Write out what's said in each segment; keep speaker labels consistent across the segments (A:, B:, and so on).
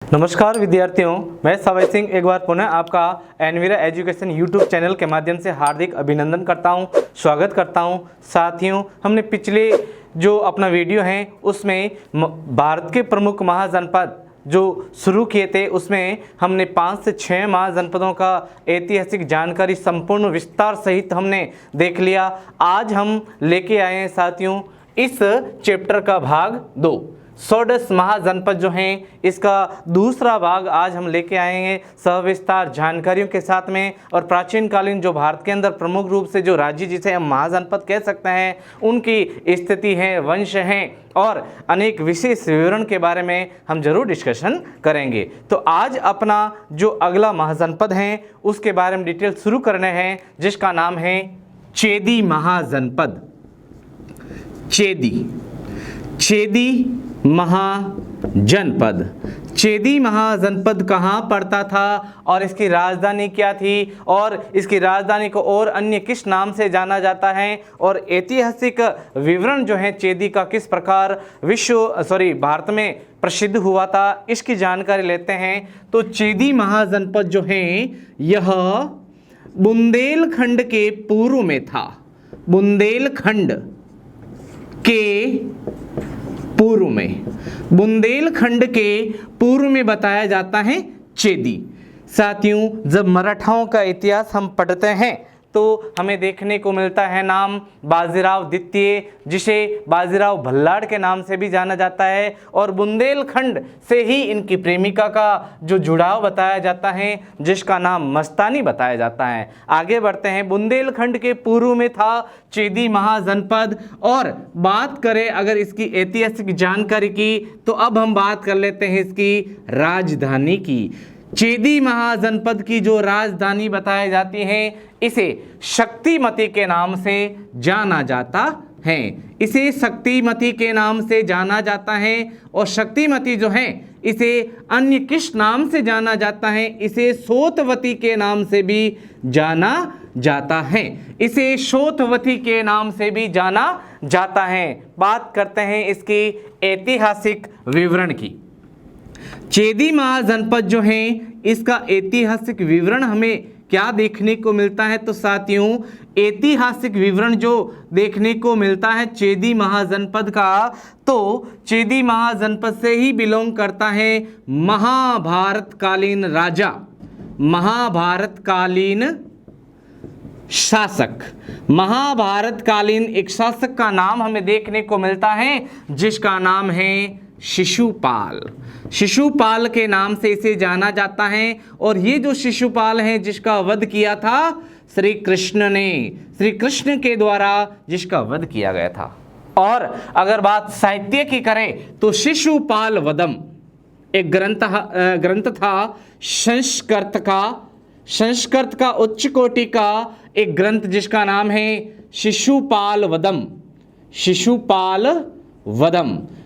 A: नमस्कार विद्यार्थियों, मैं सवय सिंह एक बार पुनः आपका एनवीरा एजुकेशन यूट्यूब चैनल के माध्यम से हार्दिक अभिनंदन करता हूं, स्वागत करता हूं। साथियों, हमने पिछले जो अपना वीडियो है उसमें भारत के प्रमुख महाजनपद जो शुरू किए थे उसमें हमने 5 से 6 महाजनपदों का ऐतिहासिक जानकारी संपूर्ण विस्तार सहित हमने देख लिया। आज हम लेके आए हैं साथियों इस चैप्टर का भाग 2, षोडश महाजनपद जो हैं, इसका दूसरा भाग आज हम लेके आए हैं सविस्तार जानकारियों के साथ में। और प्राचीन कालीन जो भारत के अंदर प्रमुख रूप से जो राज्य जिसे हम महाजनपद कह सकते हैं उनकी स्थिति है, वंश हैं और अनेक विशेष विवरण के बारे में हम जरूर डिस्कशन करेंगे। तो आज अपना जो अगला महाजनपद है उसके बारे में डिटेल शुरू करने हैं, जिसका नाम है चेदी महाजनपद। चेदी महाजनपद। चेदी महाजनपद कहाँ पड़ता था और इसकी राजधानी क्या थी और इसकी राजधानी को और अन्य किस नाम से जाना जाता है और ऐतिहासिक विवरण जो है चेदी का किस प्रकार भारत में प्रसिद्ध हुआ था, इसकी जानकारी लेते हैं। तो चेदी महाजनपद जो है यह बुंदेलखंड के पूर्व में था। बुंदेलखंड के पूर्व में बताया जाता है चेदी। साथियों, जब मराठाओं का इतिहास हम पढ़ते हैं तो हमें देखने को मिलता है नाम बाजीराव द्वितीय, जिसे बाजीराव भल्लाड़ के नाम से भी जाना जाता है। और बुंदेलखंड से ही इनकी प्रेमिका का जो जुड़ाव बताया जाता है, जिसका नाम मस्तानी बताया जाता है। आगे बढ़ते हैं। बुंदेलखंड के पूर्व में था चेदी महाजनपद। और बात करें अगर इसकी ऐतिहासिक जानकारी की, तो अब हम बात कर लेते हैं इसकी राजधानी की। चेदी महाजनपद की जो राजधानी बताई जाती है इसे शक्तिमती के नाम से जाना जाता है। इसे शक्तिमती के नाम से जाना जाता है। और शक्तिमती जो है इसे अन्य किस नाम से जाना जाता है, इसे सोतवती के नाम से भी जाना जाता है। इसे सोतवती के नाम से भी जाना जाता है। बात करते हैं इसकी ऐतिहासिक विवरण की। चेदी महाजनपद जो है इसका ऐतिहासिक विवरण हमें क्या देखने को मिलता है, तो साथियों ऐतिहासिक विवरण जो देखने को मिलता है चेदी महाजनपद का, तो चेदी महाजनपद से ही बिलोंग करता है महाभारतकालीन राजा, महाभारतकालीन शासक। महाभारतकालीन एक शासक का नाम हमें देखने को मिलता है जिसका नाम है शिशुपाल। शिशुपाल के नाम से इसे जाना जाता है। और ये जो शिशुपाल है जिसका वध किया था श्री कृष्ण ने, श्री कृष्ण के द्वारा जिसका वध किया गया था। और अगर बात साहित्य की करें तो शिशुपाल वधम एक ग्रंथ था संस्कृत का उच्च कोटि का एक ग्रंथ जिसका नाम है शिशुपाल वधम।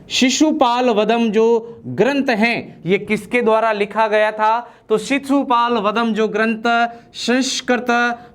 A: शिशुपाल वधम जो ग्रंथ है ये किसके द्वारा लिखा गया था, तो शिशुपाल वधम जो ग्रंथ संस्कृत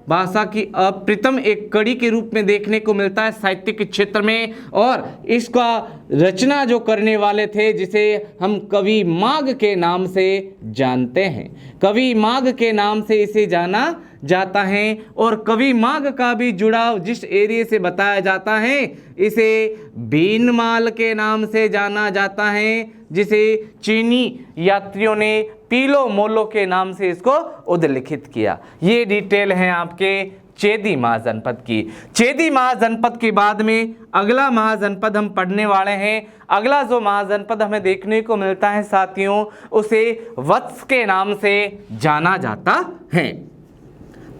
A: भाषा की अप्रतिम एक कड़ी के रूप में देखने को मिलता है साहित्य के क्षेत्र में। और इसका रचना जो करने वाले थे जिसे हम कवि माघ के नाम से जानते हैं, कवि माघ के नाम से इसे जाना जाता है। और कवि माघ का भी जुड़ाव जिस एरिया से बताया जाता है इसे भीनमाल के नाम से जाना जाता है, जिसे चीनी यात्रियों ने पीलो मोलो के नाम से इसको उल्लिखित किया। ये डिटेल है आपके चेदी महाजनपद की। चेदी महाजनपद के बाद में अगला महाजनपद हम पढ़ने वाले हैं। अगला जो महाजनपद हमें देखने को मिलता है साथियों उसे वत्स के नाम से जाना जाता है।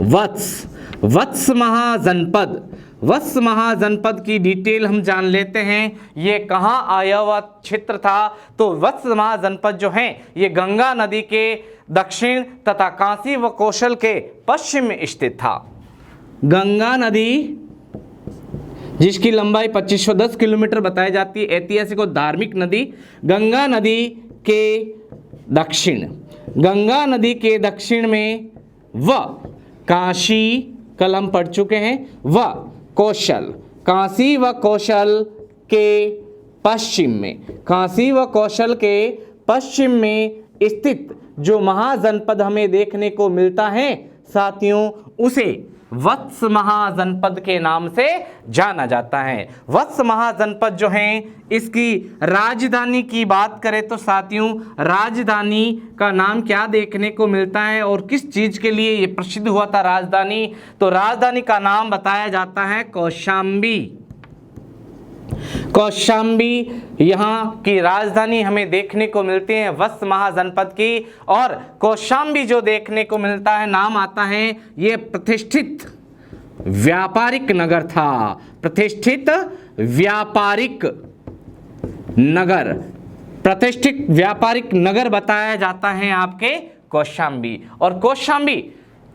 A: वत्स महाजनपद की डिटेल हम जान लेते हैं। ये कहाँ आया हुआ क्षेत्र था, तो वत्स महाजनपद जो है ये गंगा नदी के दक्षिण तथा काशी व कौशल के पश्चिम में स्थित था। गंगा नदी जिसकी लंबाई 2510 किलोमीटर बताई जाती है, ऐतिहासिक और धार्मिक नदी। गंगा नदी के दक्षिण में व काशी, कल हम पढ़ चुके हैं, व कौशल, काशी व कौशल के पश्चिम में, काशी व कौशल के पश्चिम में स्थित जो महाजनपद हमें देखने को मिलता है साथियों, उसे वत्स महाजनपद के नाम से जाना जाता है। वत्स महाजनपद जो है, इसकी राजधानी की बात करें तो साथियों, राजधानी का नाम क्या देखने को मिलता है और किस चीज के लिए ये प्रसिद्ध हुआ था राजधानी? तो राजधानी का नाम बताया जाता है कौशाम्बी। कौशाम्बी यहाँ की राजधानी हमें देखने को मिलती है वत्स महाजनपद की। और कौशाम्बी जो देखने को मिलता है, नाम आता है, ये प्रतिष्ठित व्यापारिक नगर था। प्रतिष्ठित व्यापारिक नगर, प्रतिष्ठित व्यापारिक नगर बताया जाता है आपके कौशाम्बी। और कौशाम्बी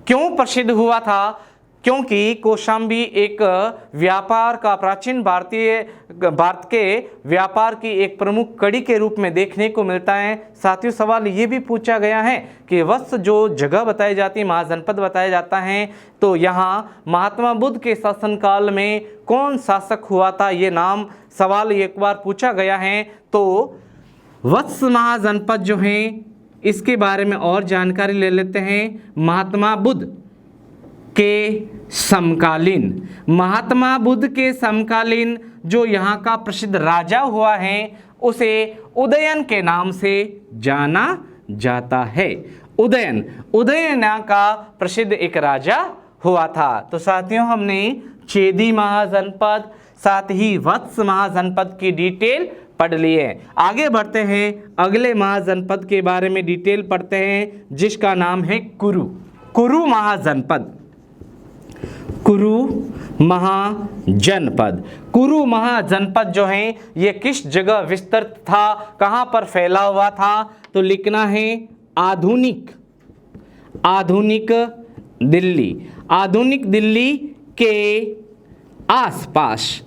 A: क्यों प्रसिद्ध हुआ था? क्योंकि कौशाम्बी एक व्यापार का प्राचीन भारत के व्यापार की एक प्रमुख कड़ी के रूप में देखने को मिलता है। साथियों, सवाल ये भी पूछा गया है कि वत्स जो जगह बताई जाती है, महाजनपद बताया जाता है, तो यहाँ महात्मा बुद्ध के शासनकाल में कौन शासक हुआ था? ये नाम सवाल एक बार पूछा गया है। तो वत्स महाजनपद जो है, इसके बारे में और जानकारी ले लेते हैं। महात्मा बुद्ध के समकालीन, महात्मा बुद्ध के समकालीन जो यहाँ का प्रसिद्ध राजा हुआ है, उसे उदयन के नाम से जाना जाता है। उदयन, उदयन का प्रसिद्ध एक राजा हुआ था। तो साथियों, हमने चेदी महाजनपद साथ ही वत्स महाजनपद की डिटेल पढ़ ली है। आगे बढ़ते हैं, अगले महाजनपद के बारे में डिटेल पढ़ते हैं, जिसका नाम है कुरु। कुरु महाजनपद, कुरु महाजनपद। कुरु महाजनपद जो है, ये किस जगह विस्तृत था, कहाँ पर फैला हुआ था? तो लिखना है आधुनिक, आधुनिक दिल्ली। आधुनिक दिल्ली के आसपास,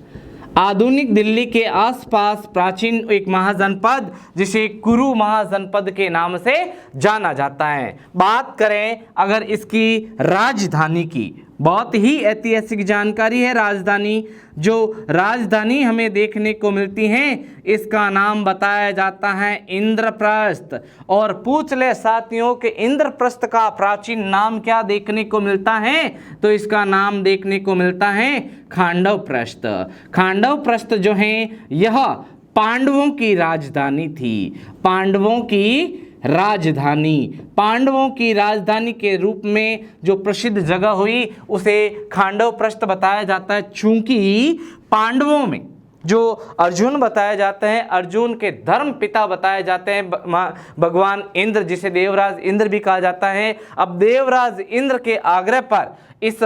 A: आधुनिक दिल्ली के आसपास प्राचीन एक महाजनपद जिसे कुरु महाजनपद के नाम से जाना जाता है। बात करें अगर इसकी राजधानी की, बहुत ही ऐतिहासिक जानकारी है। राजधानी, जो राजधानी हमें देखने को मिलती है, इसका नाम बताया जाता है इंद्रप्रस्थ। और पूछ ले साथियों कि इंद्रप्रस्थ का प्राचीन नाम क्या देखने को मिलता है? तो इसका नाम देखने को मिलता है खांडवप्रस्थ। खांडवप्रस्थ जो है, यह पांडवों की राजधानी थी। पांडवों की राजधानी, पांडवों की राजधानी के रूप में जो प्रसिद्ध जगह हुई, उसे खांडवप्रस्थ बताया जाता है। चूंकि पांडवों में जो अर्जुन बताए जाते हैं, अर्जुन के धर्म पिता बताए जाते हैं भगवान इंद्र, जिसे देवराज इंद्र भी कहा जाता है। अब देवराज इंद्र के आग्रह पर इस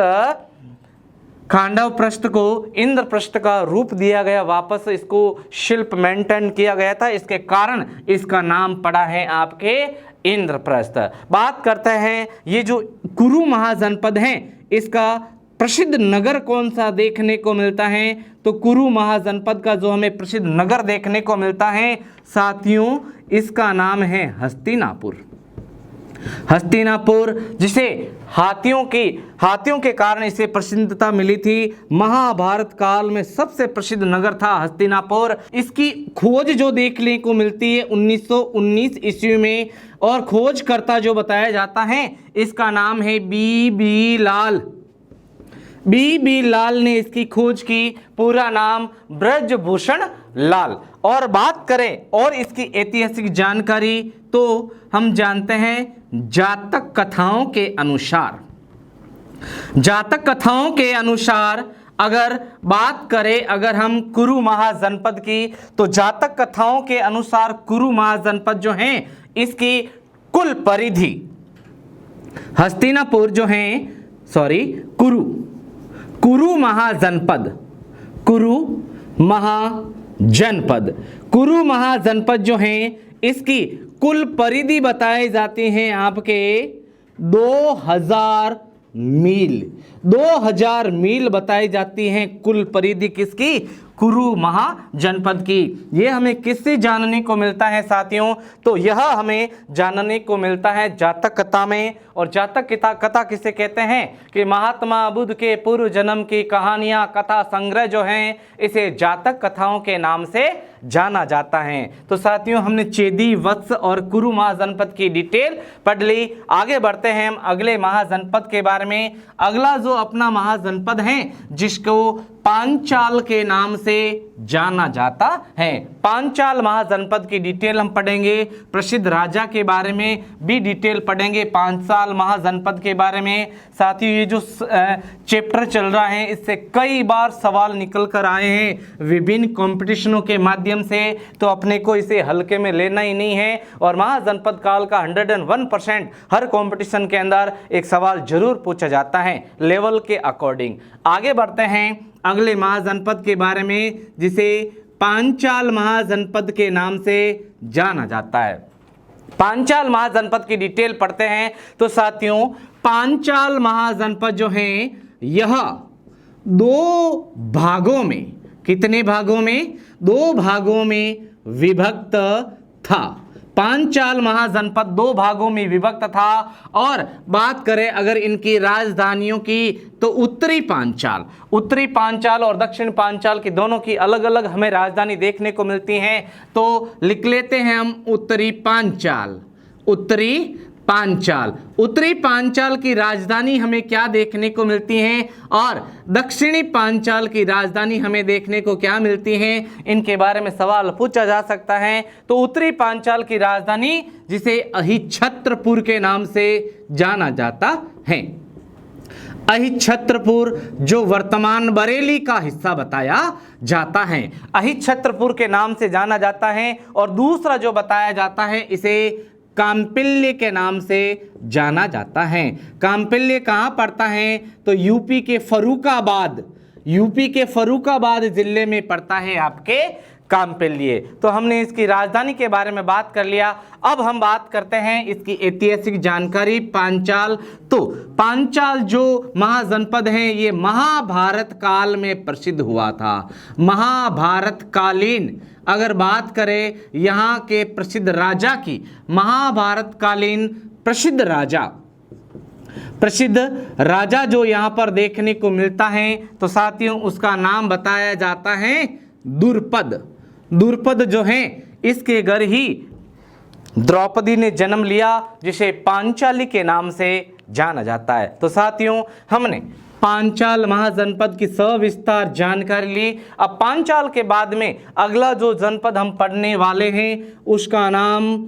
A: खांडवप्रस्थ को इंद्रप्रस्थ का रूप दिया गया, वापस इसको शिल्प मेंटेन किया गया था, इसके कारण इसका नाम पड़ा है आपके इंद्रप्रस्थ। बात करते हैं ये जो कुरु महाजनपद है, इसका प्रसिद्ध नगर कौन सा देखने को मिलता है? तो कुरु महाजनपद का जो हमें प्रसिद्ध नगर देखने को मिलता है साथियों, इसका नाम है हस्तिनापुर। हस्तिनापुर, जिसे हाथियों के कारण इसे प्रसिद्धता मिली थी। महाभारत काल में सबसे प्रसिद्ध नगर था हस्तिनापुर। इसकी खोज जो देखने को मिलती है 1919 ईस्वी में, और खोजकर्ता जो बताया जाता है, इसका नाम है बी लाल। बी लाल ने इसकी खोज की। पूरा नाम ब्रजभूषण लाल। और बात करें और इसकी ऐतिहासिक जानकारी, तो हम जानते हैं जातक कथाओं के अनुसार, जातक कथाओं के अनुसार अगर बात करें अगर हम कुरु महाजनपद की, तो जातक कथाओं के अनुसार कुरु महाजनपद जो है, इसकी कुल परिधि हस्तिनापुर जो है, कुरु महाजनपद जो है, इसकी कुल परिधि बताई जाती हैं आपके 2000 मील। 2000 मील बताई जाती हैं कुल परिधि किसकी? कुरु महाजनपद की। ये हमें किससे जानने को मिलता है साथियों? तो यह हमें जानने को मिलता है जातक कथा में। और जातक कथा किसे कहते हैं? कि महात्मा बुद्ध के पूर्व जन्म की कहानियां, कथा संग्रह जो हैं, इसे जातक कथाओं के नाम से जाना जाता है। तो साथियों, हमने चेदी, वत्स और कुरु महाजनपद की डिटेल पढ़ ली। आगे बढ़ते हैं हम अगले महाजनपद के बारे में। अगला जो अपना महाजनपद है जिसको पांचाल के नाम से जाना जाता है। पांचाल महाजनपद की डिटेल हम पढ़ेंगे। प्रसिद्ध राजा के बारे में भी डिटेल पढ़ेंगे, पांचाल महाजनपद के बारे में। साथियों, ये जो चैप्टर चल रहा है इससे कई बार सवाल निकल कर आए हैं विभिन्न कॉम्पिटिशनों के माध्यम से, तो अपने को इसे हल्के में लेना ही नहीं है। और महाजनपद काल का 101% हर कॉम्पिटिशन के अंदर एक सवाल जरूर पूछा जाता है लेवल के अकॉर्डिंग। आगे बढ़ते हैं अगले महाजनपद के बारे में जिसे पांचाल महाजनपद के नाम से जाना जाता है। पांचाल महाजनपद की डिटेल पढ़ते हैं। तो साथियों, पांचाल महाजनपद जो है यह 2 भागों में, कितने भागों में? 2 भागों में विभक्त था। पांचाल महाजनपद 2 भागों में विभक्त था। और बात करें अगर इनकी राजधानियों की, तो उत्तरी पांचाल और दक्षिण पांचाल की दोनों की अलग अलग हमें राजधानी देखने को मिलती हैं। तो लिख लेते हैं हम उत्तरी पांचाल की राजधानी हमें क्या देखने को मिलती है, और दक्षिणी पांचाल की राजधानी हमें देखने को क्या मिलती है, इनके बारे में सवाल पूछा जा सकता है। तो उत्तरी पांचाल की राजधानी जिसे अहिच्छत्रपुर के नाम से जाना जाता है। अहिच्छत्रपुर जो वर्तमान बरेली का हिस्सा बताया जाता है, अहिच्छत्रपुर के नाम से जाना जाता है। और दूसरा जो बताया जाता है इसे काम्पिल्य के नाम से जाना जाता है। काम्पिल्य कहाँ पड़ता है? तो यूपी के फर्रुखाबाद जिले में पड़ता है आपके काम्पिल्य। तो हमने इसकी राजधानी के बारे में बात कर लिया। अब हम बात करते हैं इसकी ऐतिहासिक जानकारी। पांचाल, तो पांचाल जो महाजनपद है ये महाभारत काल में प्रसिद्ध हुआ था। महाभारत कालीन अगर बात करें यहाँ के प्रसिद्ध राजा की, महाभारत कालीन प्रसिद्ध राजा जो यहाँ पर देखने को मिलता है, तो साथियों उसका नाम बताया जाता है द्रुपद जो है इसके घर ही द्रौपदी ने जन्म लिया, जिसे पांचाली के नाम से जाना जाता है। तो साथियों, हमने पांचाल महाजनपद की सविस्तार जानकारी ली। अब पांचाल के बाद में अगला जो जनपद हम पढ़ने वाले हैं उसका नाम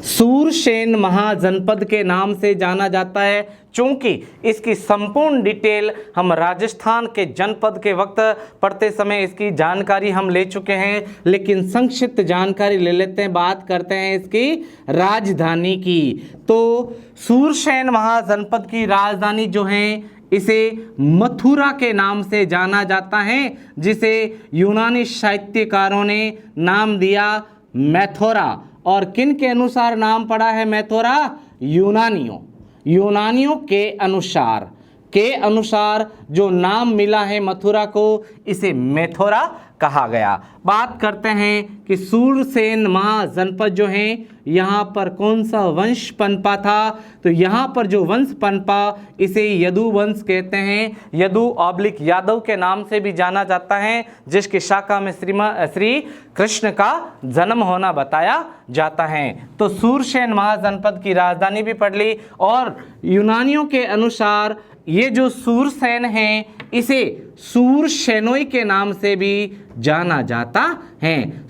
A: सूरसेन महाजनपद के नाम से जाना जाता है। चूंकि इसकी संपूर्ण डिटेल हम राजस्थान के जनपद के वक्त पढ़ते समय इसकी जानकारी हम ले चुके हैं, लेकिन संक्षिप्त जानकारी ले लेते हैं, बात करते हैं इसकी राजधानी की। तो सूरसेन महाजनपद की राजधानी जो है इसे मथुरा के नाम से जाना जाता है, जिसे यूनानी साहित्यकारों ने नाम दिया मैथोरा। और किन के अनुसार नाम पड़ा है मैथोरा? यूनानियों के अनुसार जो नाम मिला है मथुरा को, इसे मैथोरा कहा गया। बात करते हैं कि सूरसेन महाजनपद जो है यहाँ पर कौन सा वंश पनपा था? तो यहाँ पर जो वंश पनपा इसे यदु वंश कहते हैं। यादव के नाम से भी जाना जाता है, जिसकी शाखा में श्री कृष्ण का जन्म होना बताया जाता है। तो सूरसेन महाजनपद की राजधानी भी पढ़ ली। और यूनानियों के अनुसार ये जो सूरसेन है इसे सूरसेनोई के नाम से भी जाना जाता है।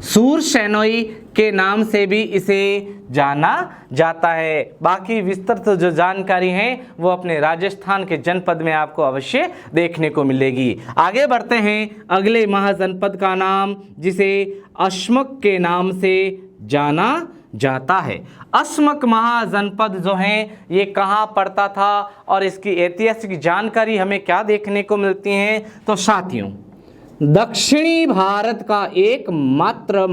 A: सूरसेनोई के नाम से भी इसे जाना जाता है। बाकी विस्तृत जो जानकारी है वो अपने राजस्थान के जनपद में आपको अवश्य देखने को मिलेगी। आगे बढ़ते हैं अगले महाजनपद का नाम, जिसे अश्मक के नाम से जाना जाता है। अस्मक महाजनपद जो है ये कहाँ पड़ता था और इसकी ऐतिहासिक जानकारी हमें क्या देखने को मिलती है? तो साथियों, दक्षिणी भारत का एकमात्र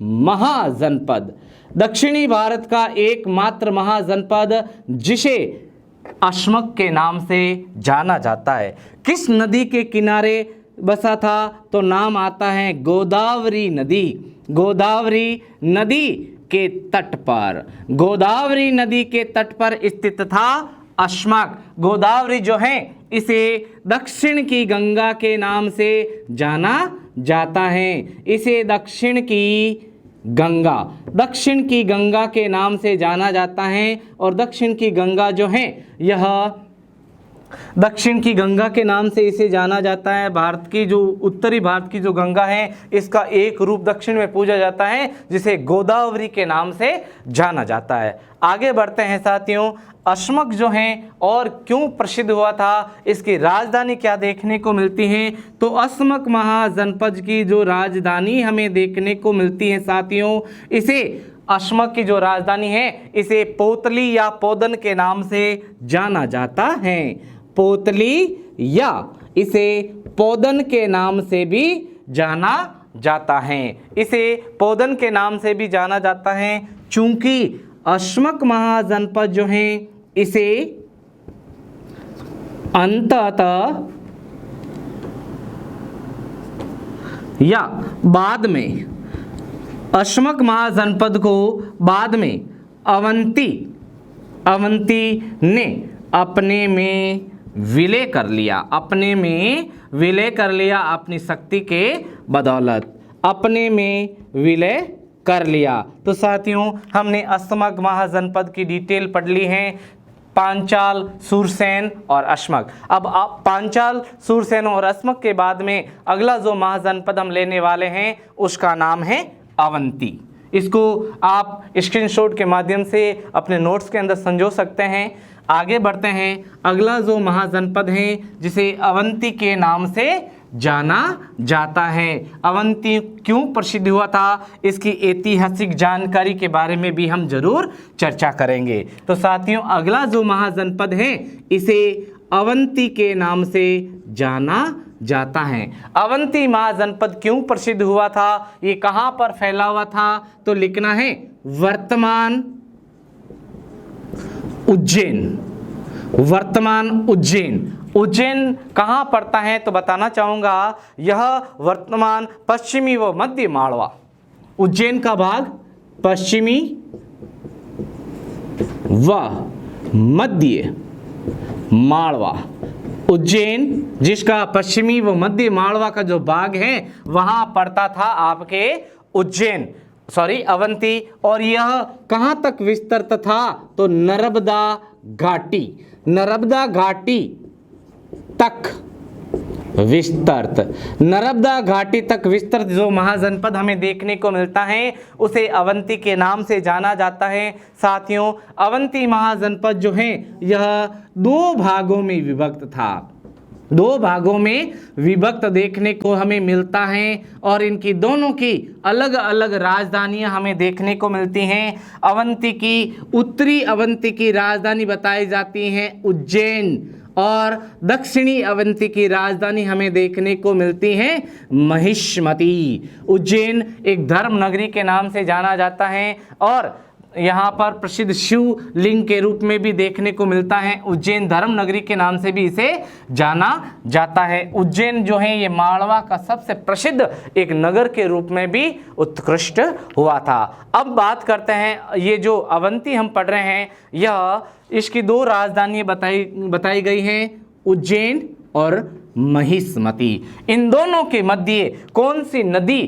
A: महाजनपद, दक्षिणी भारत का एकमात्र महाजनपद जिसे अश्मक के नाम से जाना जाता है। किस नदी के किनारे बसा था? तो नाम आता है गोदावरी नदी। गोदावरी नदी के तट पर, गोदावरी नदी के तट पर स्थित था अश्मक। गोदावरी जो है इसे दक्षिण की गंगा के नाम से जाना जाता है। इसे दक्षिण की गंगा के नाम से जाना जाता है। और दक्षिण की गंगा जो है, यह दक्षिण की गंगा के नाम से इसे जाना जाता है। भारत की जो उत्तरी भारत की जो गंगा है, इसका एक रूप दक्षिण में पूजा जाता है जिसे गोदावरी के नाम से जाना जाता है। आगे बढ़ते हैं साथियों। अश्मक जो है और क्यों प्रसिद्ध हुआ था, इसकी राजधानी क्या देखने को मिलती है? तो अश्मक महाजनपद की जो राजधानी हमें देखने को मिलती है साथियों, इसे अश्मक की जो राजधानी है इसे पोतली या पोदन के नाम से जाना जाता है। पोतली या इसे पोदन के नाम से भी जाना जाता है। इसे पोदन के नाम से भी जाना जाता है चूंकि अश्मक महाजनपद जो है इसे अंततः या बाद में, अश्मक महाजनपद को बाद में अवंती ने अपने में विलय कर लिया। अपनी शक्ति के बदौलत अपने में विलय कर लिया। तो साथियों, हमने अश्मक महाजनपद की डिटेल पढ़ ली है, पांचाल, सूरसेन और अश्मक। अब आप पांचाल, सूरसेन और अश्मक के बाद में अगला जो महाजनपद हम लेने वाले हैं उसका नाम है अवंती। इसको आप स्क्रीनशॉट के माध्यम से अपने नोट्स के अंदर संजो सकते हैं। आगे बढ़ते हैं। अगला जो महाजनपद है जिसे अवंती के नाम से जाना जाता है। अवंती क्यों प्रसिद्ध हुआ था, इसकी ऐतिहासिक जानकारी के बारे में भी हम जरूर चर्चा करेंगे। तो साथियों, अगला जो महाजनपद है इसे अवंती के नाम से जाना जाता है। अवंती महाजनपद क्यों प्रसिद्ध हुआ था, ये कहां पर फैला हुआ था? तो लिखना है वर्तमान उज्जैन। उज्जैन कहाँ पड़ता है? तो बताना चाहूँगा, यह वर्तमान पश्चिमी व मध्य मालवा, उज्जैन का भाग पश्चिमी व मध्य मालवा, उज्जैन जिसका पश्चिमी व मध्य मालवा का जो भाग है वहाँ पड़ता था आपके अवंती। और यह कहाँ तक विस्तृत था? तो नर्मदा घाटी तक विस्तृत जो महाजनपद हमें देखने को मिलता है उसे अवंती के नाम से जाना जाता है। साथियों, अवंती महाजनपद जो है यह दो भागों में विभक्त देखने को हमें मिलता है और इनकी दोनों की अलग अलग राजधानियां हमें देखने को मिलती हैं। उत्तरी अवंती की राजधानी बताई जाती है उज्जैन और दक्षिणी अवंती की राजधानी हमें देखने को मिलती है महिष्मती। उज्जैन एक धर्म नगरी के नाम से जाना जाता है और यहाँ पर प्रसिद्ध शिव लिंग के रूप में भी देखने को मिलता है। उज्जैन धर्म नगरी के नाम से भी इसे जाना जाता है। उज्जैन जो है ये मालवा का सबसे प्रसिद्ध एक नगर के रूप में भी उत्कृष्ट हुआ था। अब बात करते हैं, ये जो अवंती हम पढ़ रहे हैं इसकी दो राजधानियां बताई गई हैं, उज्जैन और महिष्मती। इन दोनों के मध्य कौन सी नदी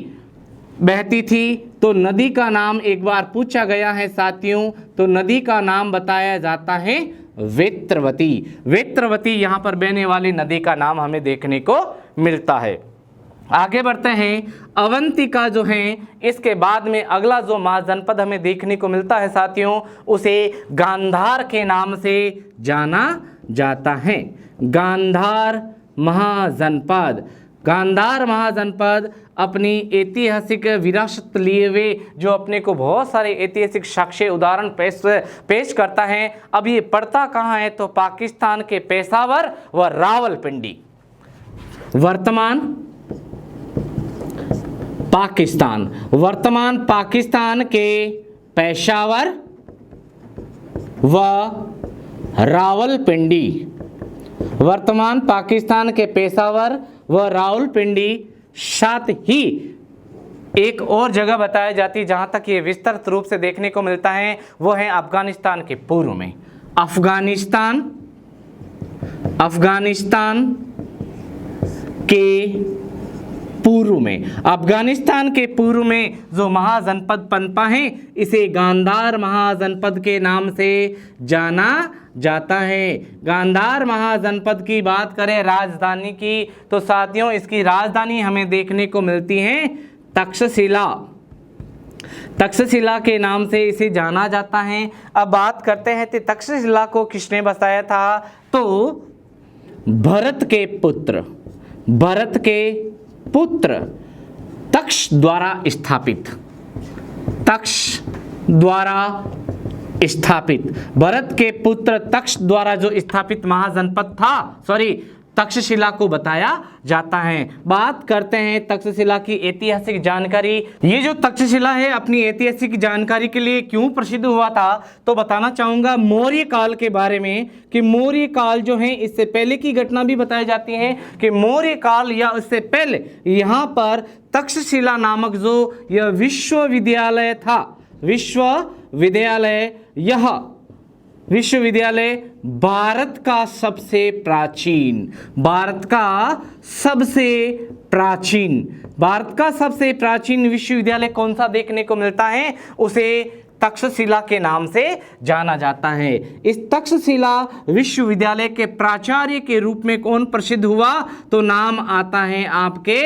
A: बहती थी? तो नदी का नाम एक बार पूछा गया है साथियों, तो नदी का नाम बताया जाता है वेत्रवती यहाँ पर बहने वाली नदी का नाम हमें देखने को मिलता है। आगे बढ़ते हैं। अवंतिका जो है इसके बाद में अगला जो महाजनपद हमें देखने को मिलता है साथियों, उसे गांधार के नाम से जाना जाता है। गांधार महाजनपद अपनी ऐतिहासिक विरासत लिए हुए जो अपने को बहुत सारे ऐतिहासिक साक्ष्य उदाहरण पेश करता है। अब ये पड़ता कहाँ है? तो पाकिस्तान के पेशावर व रावलपिंडी। वर्तमान पाकिस्तान के पेशावर व रावलपिंडी। वर्तमान पाकिस्तान के पेशावर व रावलपिंडी, साथ ही एक और जगह बताई जाती है जहां तक ये विस्तृत रूप से देखने को मिलता है, वो है अफगानिस्तान के पूर्व में। अफगानिस्तान के पूर्व में, अफगानिस्तान के पूर्व में जो महाजनपद पनपा है, इसे गांधार महाजनपद के नाम से जाना जाता है। गांधार महाजनपद की बात करें राजधानी की, तो साथियों इसकी राजधानी हमें देखने को मिलती है तक्षशिला। तक्षशिला के नाम से इसे जाना जाता है। अब बात करते हैं कि तक्षशिला को किसने बसाया था, तो भरत के पुत्र तक्ष द्वारा स्थापित भरत के पुत्र तक्ष द्वारा जो स्थापित महाजनपद था, तक्षशिला को बताया जाता है। बात करते हैं तक्षशिला की ऐतिहासिक जानकारी। ये जो तक्षशिला है अपनी ऐतिहासिक जानकारी के लिए क्यों प्रसिद्ध हुआ था, तो बताना चाहूंगा मौर्य काल के बारे में, कि मौर्य काल जो है इससे पहले की घटना भी बताई जाती है कि मौर्य काल या उससे पहले यहाँ पर तक्षशिला नामक जो यह विश्वविद्यालय था, विश्वविद्यालय भारत का सबसे प्राचीन विश्वविद्यालय कौन सा देखने को मिलता है, उसे तक्षशिला के नाम से जाना जाता है। इस तक्षशिला विश्वविद्यालय के प्राचार्य के रूप में कौन प्रसिद्ध हुआ, तो नाम आता है आपके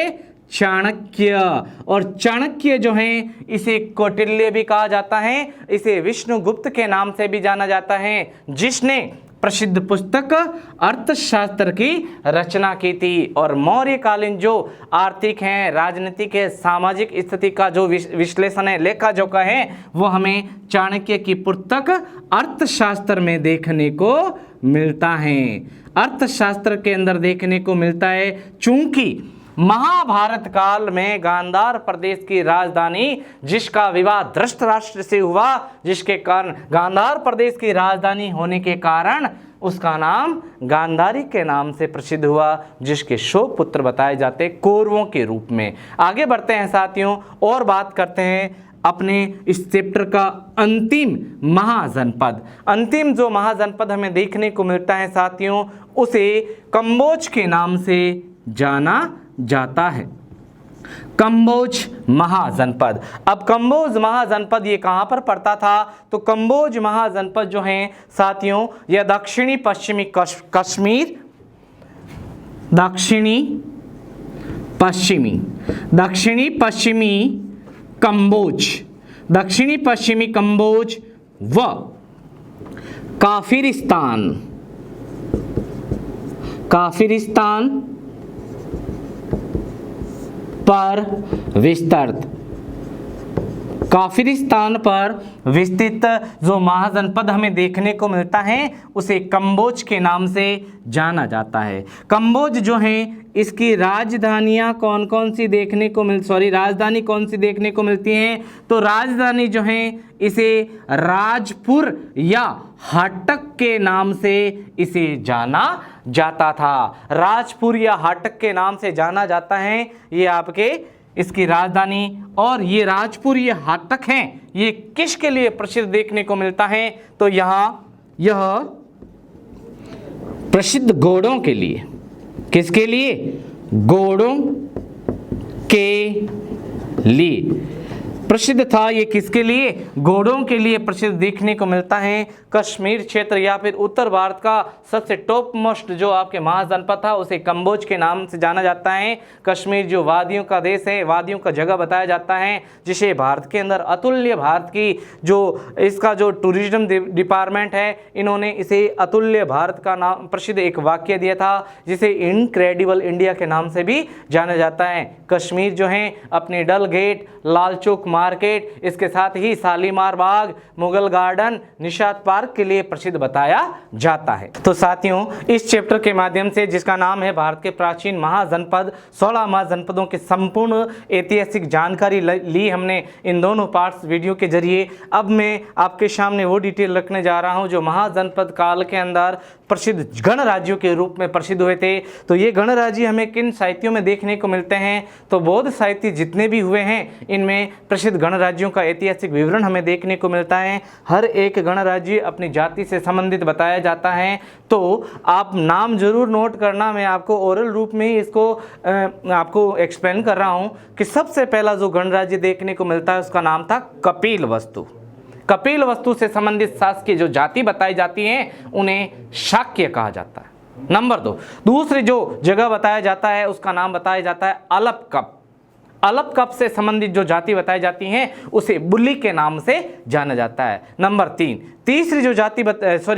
A: चाणक्य। और चाणक्य जो है इसे कौटिल्य भी कहा जाता है, इसे विष्णुगुप्त के नाम से भी जाना जाता है, जिसने प्रसिद्ध पुस्तक अर्थशास्त्र की रचना की थी। और मौर्यकालीन जो आर्थिक है, राजनीतिक है, सामाजिक स्थिति का जो विश्लेषण है, लेखा जोखा है, वो हमें चाणक्य की पुस्तक अर्थशास्त्र में देखने को मिलता है। अर्थशास्त्र के अंदर देखने को मिलता है। चूंकि महाभारत काल में गांधार प्रदेश की राजधानी, जिसका विवाह धृतराष्ट्र से हुआ, जिसके कारण गांधार प्रदेश की राजधानी होने के कारण उसका नाम गांधारी के नाम से प्रसिद्ध हुआ, जिसके 100 पुत्र बताए जाते कौरवों के रूप में। आगे बढ़ते हैं साथियों और बात करते हैं अपने इस चैप्टर का अंतिम महाजनपद। अंतिम जो महाजनपद हमें देखने को मिलता है साथियों, उसे कंबोज के नाम से जाना जाता है। कंबोज महाजनपद। अब कंबोज महाजनपद ये कहाँ पर पड़ता था, तो कंबोज महाजनपद जो है साथियों, यह दक्षिणी पश्चिमी कश्मीर, दक्षिणी पश्चिमी कंबोज व काफिरिस्तान पर विस्तृत जो महाजनपद हमें देखने को मिलता है, उसे कंबोज के नाम से जाना जाता है। कंबोज जो है इसकी राजधानी कौन सी देखने को मिलती है, तो राजधानी जो है इसे राजपुर या हाटक के नाम से इसे जाना जाता था। राजपुर या हाटक के नाम से जाना जाता है ये आपके इसकी राजधानी। और ये राजपुर ये हाटक हैं, ये किसके लिए प्रसिद्ध देखने को मिलता है, तो यह प्रसिद्ध घोड़ों के लिए। किसके लिए? घोड़ों के लिए प्रसिद्ध था। ये किसके लिए? घोड़ों के लिए प्रसिद्ध देखने को मिलता है। कश्मीर क्षेत्र या फिर उत्तर भारत का सबसे टॉप मोस्ट जो आपके महाजनपद था, उसे कंबोज के नाम से जाना जाता है। कश्मीर जो वादियों का देश है, वादियों का जगह बताया जाता है, जिसे भारत के अंदर अतुल्य, भारत की जो इसका जो टूरिज्म डिपार्टमेंट है, इन्होंने इसे अतुल्य भारत का नाम प्रसिद्ध एक वाक्य दिया था, जिसे इनक्रेडिबल इंडिया के नाम से भी जाना जाता है। कश्मीर जो है अपने डल गेट, लाल चौक मार्केट, इसके साथ ही शालीमार बाग, मुगल गार्डन, निशात पार्क के लिए प्रसिद्ध बताया जाता है। तो साथियों, इस चैप्टर के माध्यम से, जिसका नाम है भारत के प्राचीन महाजनपद, 16 महाजनपदों की संपूर्ण ऐतिहासिक जानकारी ली हमने इन दोनों पार्ट्स वीडियो के जरिए। अब मैं आपके सामने वो डिटेल रखने जा रहा हूं जो महाजनपद काल के अंदर प्रसिद्ध गणराज्यों के रूप में प्रसिद्ध हुए थे। तो ये गणराज्य हमें किन साहित्यों में देखने को मिलते हैं? तो बौद्ध साहित्य जितने भी हुए हैं इनमें प्रसिद्ध गणराज्यों का ऐतिहासिक विवरण हमें देखने को मिलता है। हर एक गणराज्य अपनी जाति से संबंधित बताया जाता है। तो आप नाम जरूर नोट करना, मैं आपको ओरल रूप में इसको आपको एक्सप्लेन कर रहा हूं कि सबसे पहला जो गणराज्य देखने को मिलता है उसका नाम था कपिलवस्तु। कपिलवस्तु से संबंधित शासकीय जो जाति बताई जाती हैं उन्हें शाक्य कहा जाता है। नंबर 2, दूसरी जो जगह बताया जाता है उसका नाम बताया जाता है अलपकप। अलपकप से संबंधित जो जाति बताई जाती हैं उसे बुली के नाम से जाना जाता है। नंबर 3, तीसरी जो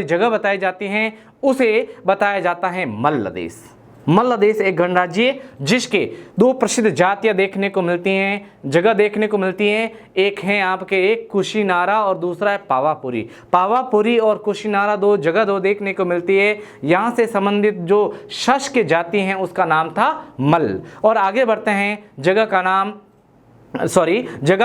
A: जगह बताई जाती हैं उसे बताया जाता है मल्ल देश। मल्ल देश एक गणराज्य जिसके 2 प्रसिद्ध जातियां देखने को मिलती हैं, जगह देखने को मिलती हैं। एक है आपके एक कुशीनारा और दूसरा है पावापुरी। पावापुरी और कुशीनारा 2 जगह देखने को मिलती है। यहाँ से संबंधित जो शक जाति हैं उसका नाम था मल्ल। और आगे बढ़ते हैं, जगह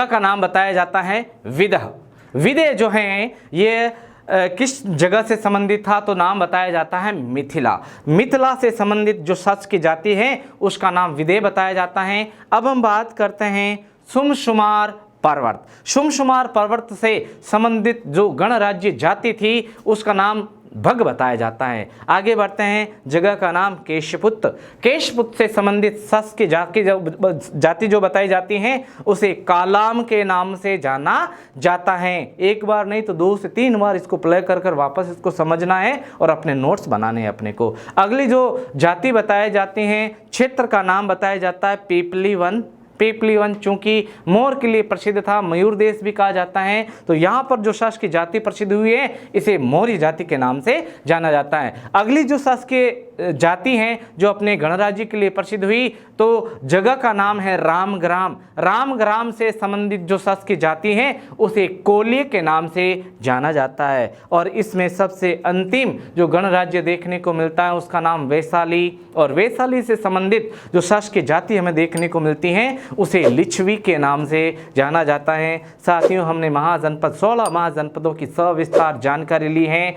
A: का नाम बताया जाता है विदह। विदह जो हैं ये किस जगह से संबंधित था? तो नाम बताया जाता है मिथिला। मिथिला से संबंधित जो शक की जाति है उसका नाम विदेह बताया जाता है। अब हम बात करते हैं सुमसुमार पर्वत। सुमसुमार पर्वत से संबंधित जो गणराज्य जाति थी उसका नाम भग बताया जाता है। आगे बढ़ते हैं, जगह का नाम केशपुत्र। केशपुत्र से संबंधित शक की जाति जो बताई जाती हैं उसे कालाम के नाम से जाना जाता है। एक बार नहीं तो 2 से 3 बार इसको प्ले कर वापस इसको समझना है और अपने नोट्स बनाने हैं अपने को। अगली जो जाति बताई जाती हैं, क्षेत्र का नाम बताया जाता है पीपलीवन। पीपलीवन चूंकि मोर के लिए प्रसिद्ध था, मयूर देश भी कहा जाता है। तो यहाँ पर जो शासकीय जाति प्रसिद्ध हुई है इसे मौर्य जाति के नाम से जाना जाता है। अगली जो शासकीय जाति हैं जो अपने गणराज्य के लिए प्रसिद्ध हुई, तो जगह का नाम है रामग्राम। रामग्राम से संबंधित जो शासकीय जाति हैं उसे कोल्य के नाम से जाना जाता है। और इसमें सबसे अंतिम जो गणराज्य देखने को मिलता है उसका नाम वैशाली। और वैशाली से संबंधित जो शासकीय जाति हमें देखने को मिलती हैं उसे लिच्छवी के नाम से जाना जाता है। साथियों, हमने महाजनपद 16 महाजनपदों की सविस्तार जानकारी ली है।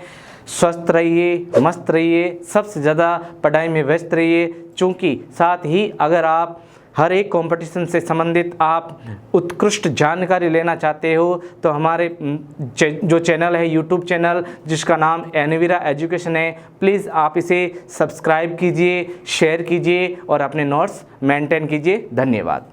A: स्वस्थ रहिए, मस्त रहिए, सबसे ज़्यादा पढ़ाई में व्यस्त रहिए। चूँकि साथ ही अगर आप हर एक कंपटीशन से संबंधित आप उत्कृष्ट जानकारी लेना चाहते हो तो हमारे जो चैनल है, यूट्यूब चैनल जिसका नाम एनवीरा एजुकेशन है, प्लीज़ आप इसे सब्सक्राइब कीजिए, शेयर कीजिए और अपने नोट्स मेंटेन कीजिए। धन्यवाद।